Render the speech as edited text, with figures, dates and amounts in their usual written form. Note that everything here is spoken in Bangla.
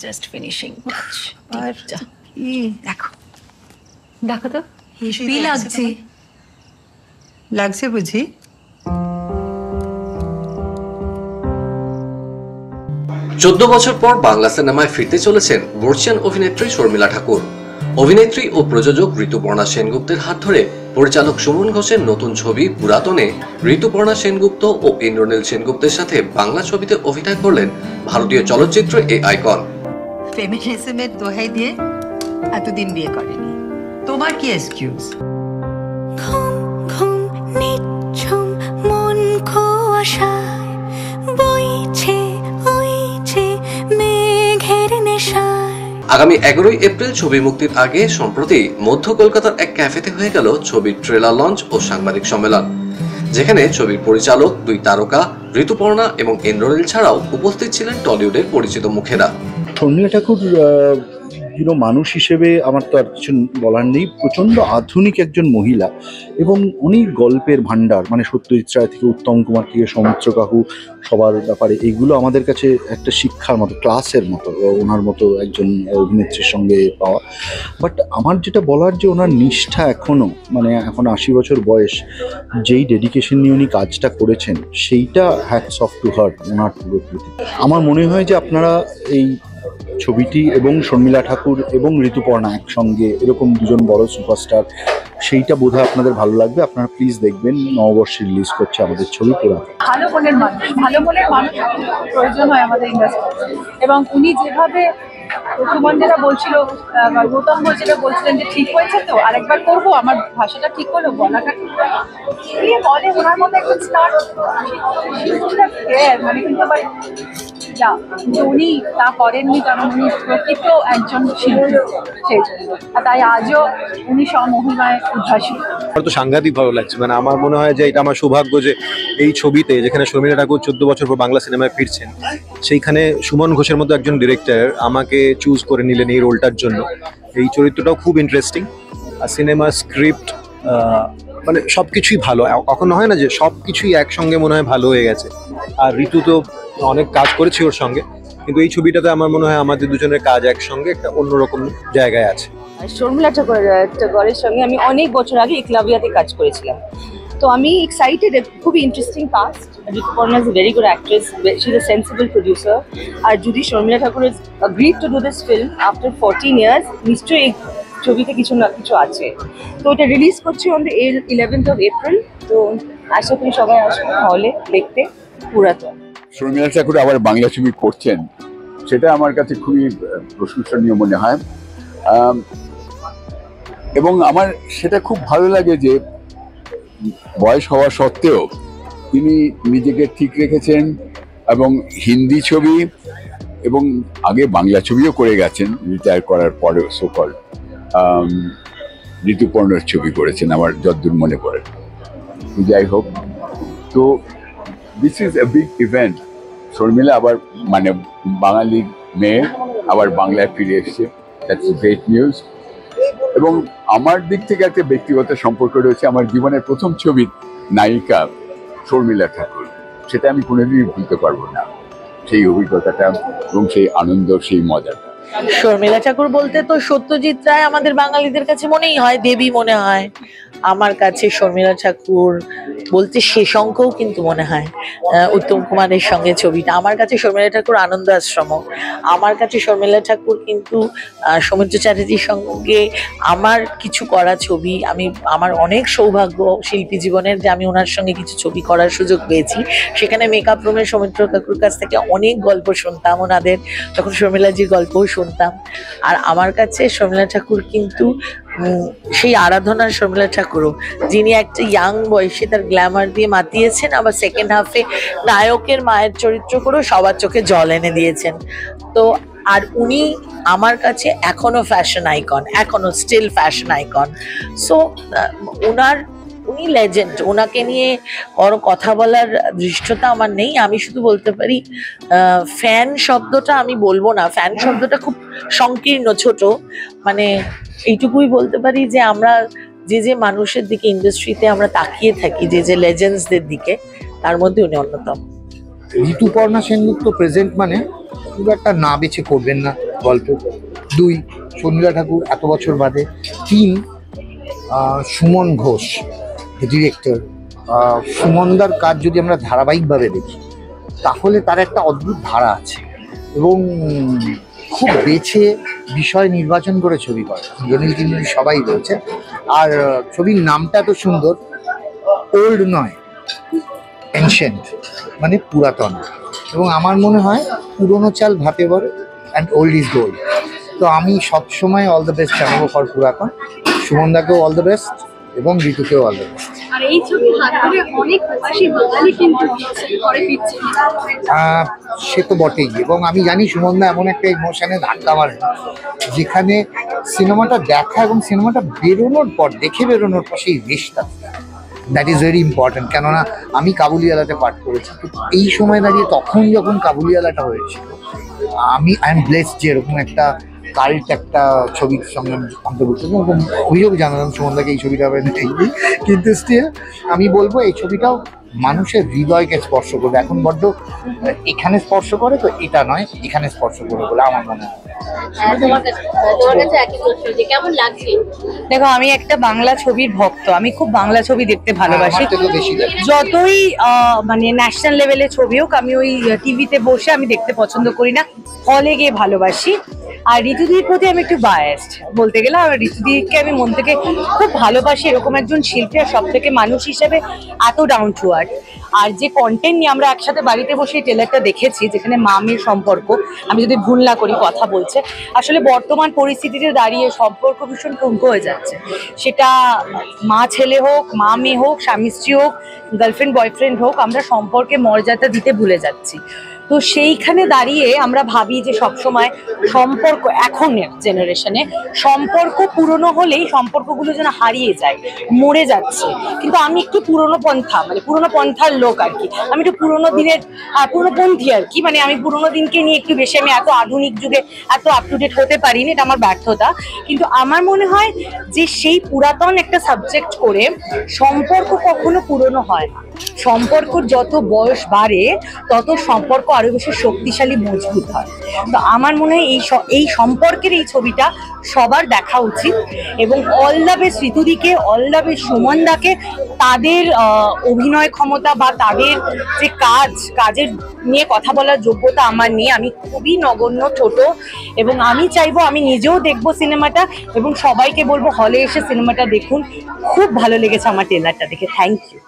Just finishing touch. আর দেখো দেখো তো হেভি লাগছে। লাগছে বুঝি? চোদ্দ বছর পর বাংলা সিনেমায় ফিরতে চলেছেন বর্ষিয়ান অভিনেত্রী শর্মিলা ঠাকুর। অভিনেত্রী ও প্রযোজক ঋতুপর্ণা সেনগুপ্তের হাত ধরে পরিচালক সুমন ঘোষের নতুন ছবি পুরাতনে ঋতুপর্ণা সেনগুপ্ত ও ইন্দ্রনীল সেনগুপ্তের সাথে বাংলা ছবিতে অভিনয় করলেন ভারতীয় চলচ্চিত্রে এই আইকন। ফেমিনিজমের দোহাই দিয়ে এতদিন বিয়ে করেনি, তোমার কি এক্সকিউজ? ঘুম ঘুম নিঝুম মন কুয়াশায় বইছে বইছে মেঘের নেশায়। আগামী 11ই এপ্রিল ছবি মুক্তির আগে সম্প্রতি মধ্য কলকাতার এক ক্যাফেতে হয়ে গেল ছবির ট্রেলার লঞ্চ ও সাংবাদিক সম্মেলন, যেখানে ছবির পরিচালক, দুই তারকা ঋতুপর্ণা এবং ইন্দ্রনীল ছাড়াও উপস্থিত ছিলেন টলিউডের পরিচিত মুখেরা। শর্মিলা ঠাকুর মানুষ হিসেবে আমার তো আর কিছু বলার নেই। প্রচণ্ড আধুনিক একজন মহিলা এবং অনেক গল্পের ভাণ্ডার, মানে সত্যজিৎ রায় থেকে উত্তম কুমার থেকে সৌমিত্র কাকু, সবার ব্যাপারে এইগুলো আমাদের কাছে একটা শিক্ষার মতো, ক্লাসের মতো ওনার মতো একজন অভিনেত্রীর সঙ্গে পাওয়া। বাট আমার যেটা বলার, যে ওনার নিষ্ঠা এখনও, মানে এখন 80 বছর বয়স, যেই ডেডিকেশন নিয়ে উনি কাজটা করেছেন, সেইটা হ্যাটস অফ টু হার ওনার পুরোপুরি। আমার মনে হয় যে আপনারা এই ছবিটি এবং শর্মিলা ঠাকুর এবং ঋতুপর্ণা একসঙ্গে, এরকম দুজন বড় সুপারস্টার, সেইটা বোধহয় আপনাদের ভালো লাগবে। আপনারা প্লিজ দেখবেন, নববর্ষে রিলিজ করছে আমাদের ছবি পুরাতন। ভালো মনের মানুষ, ভালো মনের মানুষ প্রয়োজন হয় আমাদের ইন্ডাস্ট্রি। এবং উনি যেভাবে সুমন যেটা বলছিল, গৌতম যেটা বলছিলেন যে ঠিক হয়েছে তো আরেকবার করবো, আমার ভাষাটা ঠিক হলো, বলাটা ঠিক হলো, বলে ওনার মতো একটা স্টার মানে কিন্তু আবার উনি তা করেননি, কারণ উনি প্রকৃত একজন শিল্পী, সেই জন্য। তাই আজও উনি স্বমহিমায় উদ্ভাসিত। আমার তো সাংঘাতিক ভালো লাগছে। মানে আমার মনে হয় যে এটা আমার সৌভাগ্য যে এই ছবিতে, যেখানে শর্মিলা ঠাকুর 14 বছর পর বাংলা সিনেমায় ফিরছেন, সেইখানে সুমন ঘোষের মতো একজন ডিরেক্টর আমাকে চুজ করে নিলেন এই রোলটার জন্য। এই চরিত্রটাও খুব ইন্টারেস্টিং, আর সিনেমা স্ক্রিপ্ট মানে সবকিছুই ভালো। কখনো হয় না যে সবকিছুই একসঙ্গে মনে হয় ভালো হয়ে গেছে। আর ঋতু তো অনেক কাজ করেছি ওর সঙ্গে, কিন্তু এই ছবিটাতে আমার মনে হয় আমাদের দুজনের কাজ একসঙ্গে একটা অন্যরকম জায়গায় আছে। শর্মিলা ঠাকুরের সঙ্গে আমি অনেক বছর আগে একলাভিয়াতে কাজ করেছিলাম, তো আমি এক্সাইটেড। খুবই interesting cast. Rituparna is a very good actress, she is a sensible producer. আর যদি Sharmila Tagore is agreed to do this film after 14 years, নিশ্চয়ই এই ছবিতে কিছু না কিছু আছে। তো এটা রিলিজ করছি on the 11th of April। তো আশা করি সবাই আসবেন হলে দেখতে পুরাতন। শর্মিলা ঠাকুর আবার বাংলা ছবি করছেন, সেটা আমার কাছে খুবই প্রশংসনীয় মনে হয়। এবং আমার সেটা খুব ভালো লাগে যে বয়স হওয়া সত্ত্বেও তিনি নিজেকে ঠিক রেখেছেন, এবং হিন্দি ছবি এবং আগে বাংলা ছবিও করে গেছেন রিটায়ার করার পরেও। সকল ঋতুপর্ণার ছবি করেছেন আমার যতদূর মনে পড়ে। যাই হোক, তো this is a big event. Sharmila আবার মানে বাঙালি মেয়ে আবার বাংলায় ফিরে এসছে, দ্যাটস গ্রেট নিউজ। এবং আমার দিক থেকে একটা ব্যক্তিগত সম্পর্ক রয়েছে। আমার জীবনের প্রথম ছবির নায়িকা শর্মিলা ঠাকুর, সেটা আমি কোনোদিনই ভুলতে পারবো না, সেই অভিজ্ঞতাটা এবং সেই আনন্দ, সেই মজাটা। শর্মিলা ঠাকুর বলতে তো সত্যজিৎ রায় আমাদের বাঙালিদের কাছে মনেই হয়, দেবী মনে হয়। আমার কাছে শর্মিলা ঠাকুর বলতে শেষাঙ্কও কিন্তু মনে হয়, উত্তম কুমারের সঙ্গে ছবিটা। আমার কাছে শর্মিলা ঠাকুর আনন্দ আশ্রম, আমার কাছে শর্মিলা ঠাকুর কিন্তু সৌমিত্র চ্যাটার্জির সঙ্গে আমার কিছু করা ছবি। আমার অনেক সৌভাগ্য শিল্পী জীবনের যে আমি ওনার সঙ্গে কিছু ছবি করার সুযোগ পেয়েছি। সেখানে মেকআপ রুমের সৌমিত্র কাকুর কাছ থেকে অনেক গল্প শুনতাম ওনাদের, তখন শর্মিলাজির গল্পও শুনতাম। আর আমার কাছে শর্মিলা ঠাকুর কিন্তু সেই আরাধনার শর্মিলা ঠাকুরও, যিনি একটা ইয়াং বয়সে তার গ্ল্যামার দিয়ে মাতিয়েছেন, আবার সেকেন্ড হাফে নায়কের মায়ের চরিত্র করেও সবার চোখে জল এনে দিয়েছেন। তো আর উনি আমার কাছে এখনো ফ্যাশন আইকন, এখনো স্টিল ফ্যাশন আইকন। সো উনি লেজেন্ড, ওনাকে নিয়ে বড় কথা বলার দৃষ্টতা আমার নেই। আমি শুধু বলতে পারি ফ্যান শব্দটা আমি বলবো না, ফ্যান শব্দটা খুব সংকীর্ণ, ছোট। মানে এইটুকুই বলতে পারি যে আমরা যে মানুষের দিকে ইন্ডাস্ট্রিতে আমরা তাকিয়ে থাকি, যে লেজেন্ডসদের দিকে, তার মধ্যে উনি অন্যতম। ঋতুপর্ণা সেনগুপ্ত প্রেজেন্ট মানে খুব একটা না বেছে করবেন না, গল্প। 2 শর্মিলা ঠাকুর এত বছর বাদে। 3 সুমন ঘোষ ডিরেক্টর। সুমনদার কাজ যদি আমরা ধারাবাহিকভাবে দেখি তাহলে তার একটা অদ্ভুত ধারা আছে এবং খুব বেছে বিষয় নির্বাচন করে ছবি করে। জনিল কিন্নরি সবাই রয়েছে। আর ছবির নামটা এত সুন্দর, ওল্ড নয়, এনশিয়েন্ট, মানে পুরাতন। এবং আমার মনে হয় পুরনো চাল ভাতে বড় অ্যান্ড ওল্ড ইজ গোল্ড। তো আমি সবসময় অল দ্য বেস্ট জানাবো ফর পুরাতন। সুমনদাকেও অল দ্য বেস্ট এবং ঋতুকেও অল দ্য বেস্ট। আর এই ছবির হাত ধরে অনেক প্রবাসী বাঙালি কিন্তু ঘরে ফিরছে। সে তো বটেই। এবং আমি জানি সুমনদা এমন একটা ইমোশনে ধাক্কা মারে যেখানে সিনেমাটা দেখা এবং সিনেমাটা বেরোনোর পর, দেখে বেরোনোর পর সেই রেশটা, দ্যাট ইজ ভেরি ইম্পর্টেন্ট। কেননা আমি কাবুলিওয়ালাতে পাঠ করেছি, তো এই সময় দাঁড়িয়ে তখন যখন কাবুলিওয়ালাটা হয়েছিল আই এম ব্লেসড যে এরকম একটা কাল্ট একটা ছবির সঙ্গে অন্তর্ভুক্ত। এবং অভিযোগ জানালাম সুমনদাকে এই ছবিটা হবে নেই, কিন্তু স্টিল আমি বলবো এই ছবিটাও মানুষের হৃদয়কে স্পর্শ করবে। এখন বড্ড এখানে স্পর্শ করে, তো এটা নয়, এখানে স্পর্শ করে বলে আমার মনে হয়। দেখো, আমি একটা বাংলা ছবির ভক্ত, আমি খুব বাংলা ছবি দেখতে ভালোবাসি। যতই মানে ন্যাশনাল লেভেলের ছবি হোক, আমি ওই টিভিতে বসে আমি দেখতে পছন্দ করি না, হলে গিয়ে ভালোবাসি। আর ঋতুদির প্রতি আমি একটু বায়াসড বলতে গেলে। আর ঋতুদিকে আমি মন থেকে খুব ভালোবাসি, এরকম একজন শিল্পী আর সব থেকে মানুষ হিসেবে এত ডাউন টু আর্থ। আর যে কন্টেন্ট নিয়ে আমরা একসাথে বাড়িতে বসে ট্রেলারটা দেখেছি, যেখানে মা মেয়ের সম্পর্ক, আমি যদি ভুল না করি কথা বলছে, আসলে বর্তমান পরিস্থিতিতে দাঁড়িয়ে সম্পর্ক ভীষণ ঠুনকো হয়ে যাচ্ছে। সেটা মা ছেলে হোক, মা মেয়ে হোক, স্বামী স্ত্রী হোক, গার্লফ্রেন্ড বয়ফ্রেন্ড হোক, আমরা সম্পর্কে মর্যাদা দিতে ভুলে যাচ্ছি। তো সেইখানে দাঁড়িয়ে আমরা ভাবি যে সবসময় সম্পর্ক, এখনের জেনারেশনে সম্পর্ক পুরনো হলেই সম্পর্কগুলো যেন হারিয়ে যায়, মরে যাচ্ছে। কিন্তু আমি একটু পুরনো পন্থা, মানে পুরনো পন্থার লোক আর কি। আমি একটু পুরনো দিনের পুরনোপন্থী আর কি। মানে আমি পুরনো দিনকে নিয়ে একটু বেশি, আমি এত আধুনিক যুগে এত আপ টু ডেট হতে পারিনি, এটা আমার ব্যর্থতা। কিন্তু আমার মনে হয় যে সেই পুরাতন একটা সাবজেক্ট করে সম্পর্ক কখনো পুরনো হয় না। সম্পর্কর যত বয়স বাড়ে তত সম্পর্ক আরো বেশি শক্তিশালী, মজবুত হয়। তো আমার মনে হয় এই সম্পর্কের এই ছবিটা সবার দেখা উচিত। এবং অল দ্য বেস্ট ঋতুদিকে, অল দ্য বেস্ট সুমনদাকে। তাদের অভিনয় ক্ষমতা বা তাদের যে কাজের নিয়ে কথা বলার যোগ্যতা আমার নেই। আমি খুবই নগণ্য, ছোট। এবং আমি চাইবো, আমি নিজেও দেখবো সিনেমাটা এবং সবাইকে বলবো হলে এসে সিনেমাটা দেখুন। খুব ভালো লেগেছে আমার ট্রেলারটা দেখে। Thank you.